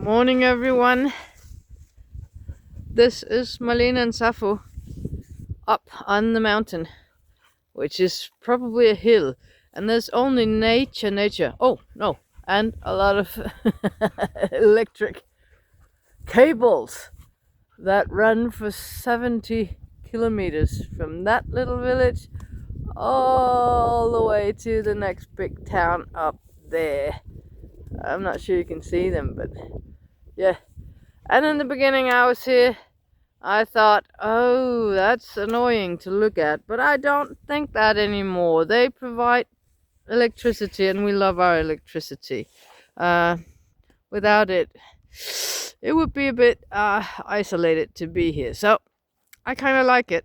Morning, everyone. This is Malene and Sappho up on the mountain, which is probably a hill, and there's only nature. Oh, no, and a lot of electric cables that run for 70 kilometers from that little village all the way to the next big town up there. I'm not sure you can see them, but yeah. And in the beginning I was here, I thought, oh, that's annoying to look at, but I don't think that anymore. They provide electricity and we love our electricity. Without it, it would be a bit isolated to be here. So I kind of like it.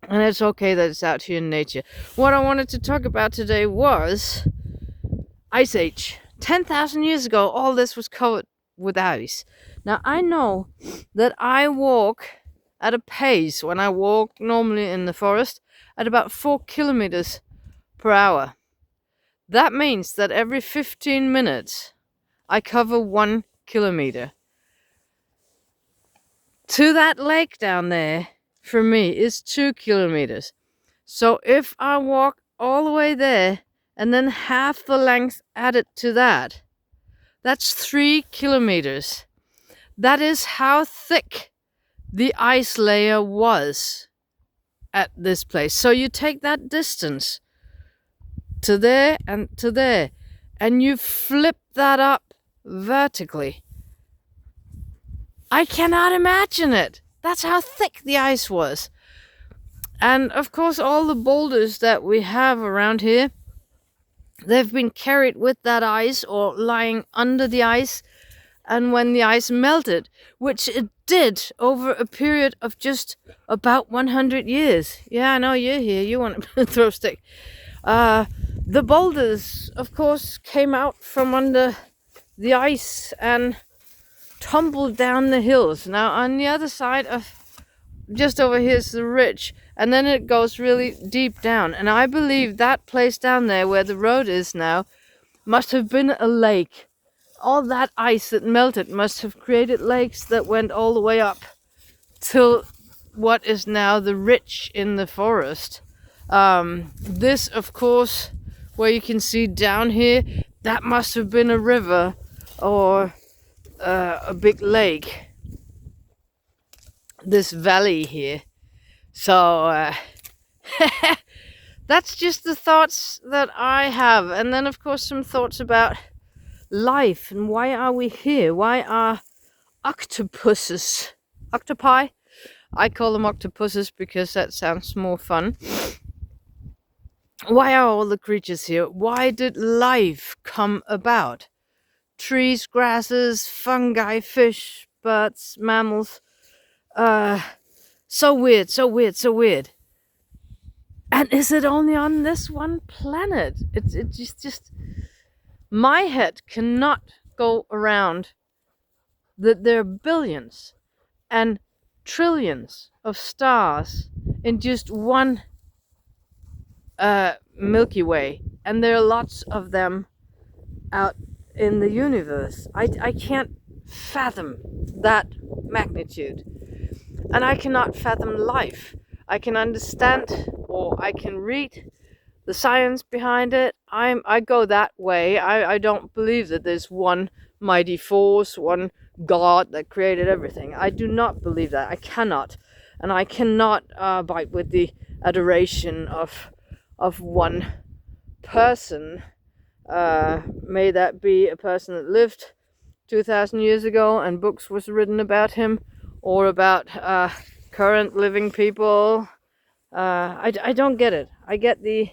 And it's okay that it's out here in nature. What I wanted to talk about today was Ice Age. 10,000 years ago, all this was covered with ice. Now, I know that I walk at a pace, when I walk normally in the forest, at about 4 kilometers per hour. That means that every 15 minutes, I cover 1 kilometer. To that lake down there, for me, is 2 kilometers. So if I walk all the way there, and then half the length added to that, that's 3 kilometers. That is how thick the ice layer was at this place. So you take that distance to there and to there, and you flip that up vertically. I cannot imagine it. That's how thick the ice was. And of course, all the boulders that we have around here, they've been carried with that ice or lying under the ice. And when the ice melted, which it did over a period of just about 100 years. Yeah, I know you're here. You want to throw a stick. The boulders, of course, came out from under the ice and tumbled down the hills. Now, on the other side of just over here is the ridge, and then it goes really deep down. And I believe that place down there where the road is now must have been a lake. All that ice that melted must have created lakes that went all the way up till what is now the ridge in the forest. This, of course, where you can see down here, that must have been a river or a big lake. This valley here. So that's just the thoughts that I have. And then, of course, some thoughts about life and why are we here? Why are octopuses, octopi? I call them octopuses because that sounds more fun. Why are all the creatures here? Why did life come about? Trees, grasses, fungi, fish, birds, mammals. So weird. And is it only on this one planet? It's just my head cannot go around that there are billions and trillions of stars in just one Milky Way, and there are lots of them out in the universe. I can't fathom that magnitude. And I cannot fathom life. I can understand, or I can read the science behind it. I go that way. I don't believe that there's one mighty force, one God that created everything. I do not believe that. I cannot. And I cannot abide with the adoration of one person. May that be a person that lived 2,000 years ago and books was written about him, or about current living people. I don't get it. I get the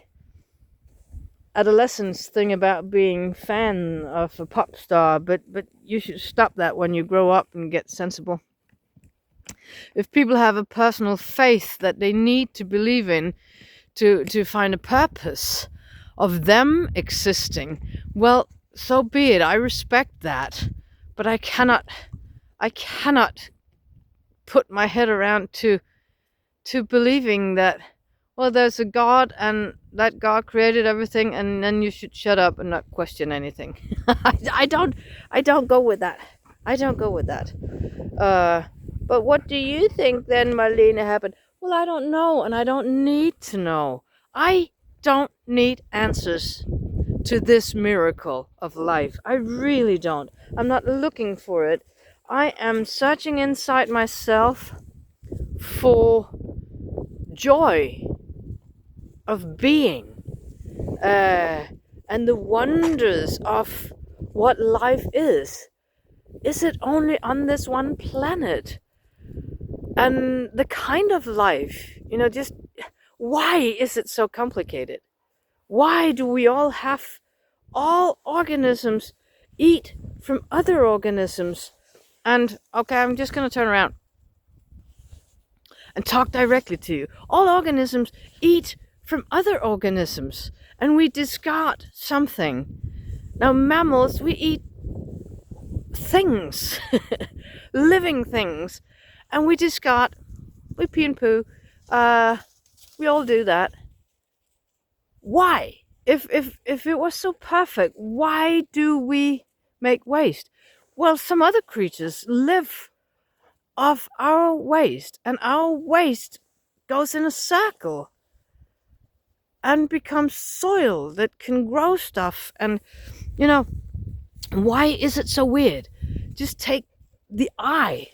adolescence thing about being fan of a pop star, but you should stop that when you grow up and get sensible. If people have a personal faith that they need to believe in to find a purpose of them existing, well, so be it. I respect that, but I cannot put my head around to believing that, well, there's a God and that God created everything, and then you should shut up and not question anything. I don't go with that. I don't go with that. But what do you think then, Marlene, happened? Well, I don't know, and I don't need to know. I don't need answers to this miracle of life. I really don't. I'm not looking for it. I am searching inside myself for joy of being, and the wonders of what life is. Is it only on this one planet? And the kind of life, just why is it so complicated? Why do we all organisms eat from other organisms? And okay, I'm just going to turn around and talk directly to you. All organisms eat from other organisms, and we discard something. Now, mammals, we eat things, living things, and we discard, we pee and poo, we all do that. Why? If it was so perfect, why do we make waste? Well, some other creatures live off our waste, and our waste goes in a circle and becomes soil that can grow stuff. And why is it so weird? Just take the eye,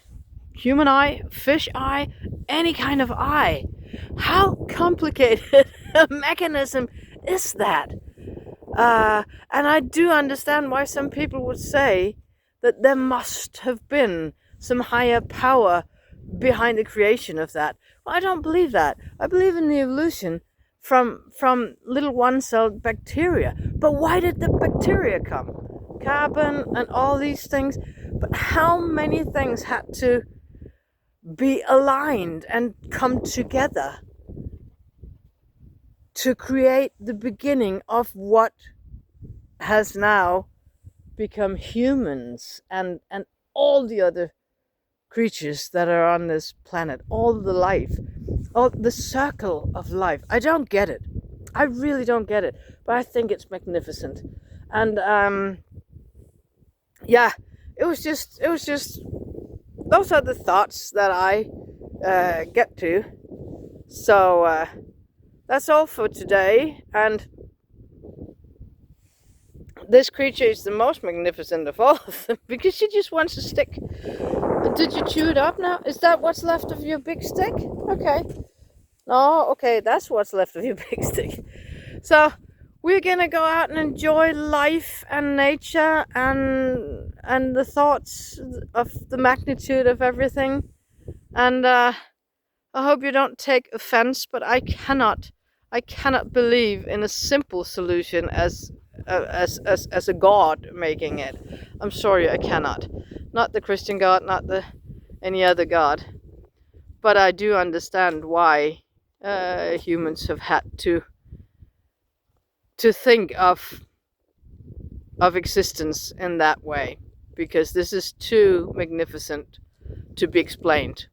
human eye, fish eye, any kind of eye. How complicated a mechanism is that? And I do understand why some people would say that there must have been some higher power behind the creation of that. Well, I don't believe that. I believe in the evolution from little one-celled bacteria. But why did the bacteria come? Carbon and all these things. But how many things had to be aligned and come together to create the beginning of what has now become humans and all the other creatures that are on this planet, all the life, all the circle of life? I don't get it. I really don't get it, but I think it's magnificent. And yeah, it was just those are the thoughts that I get to. So that's all for today. And this creature is the most magnificent of all of them because she just wants a stick. Did you chew it up now? Is that what's left of your big stick? Okay. Oh, okay, that's what's left of your big stick. So we're gonna go out and enjoy life and nature and the thoughts of the magnitude of everything. And I hope you don't take offense, but I cannot believe in a simple solution as a God making it. I'm sorry, I cannot. Not the Christian God, not any other God. But I do understand why humans have had to think of existence in that way, because this is too magnificent to be explained.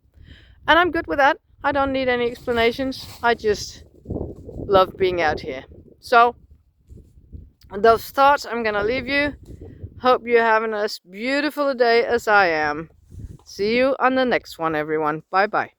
And I'm good with that. I don't need any explanations. I just love being out here. So, those thoughts, I'm gonna leave you. Hope you're having as beautiful a day as I am. See you on the next one, everyone. Bye bye.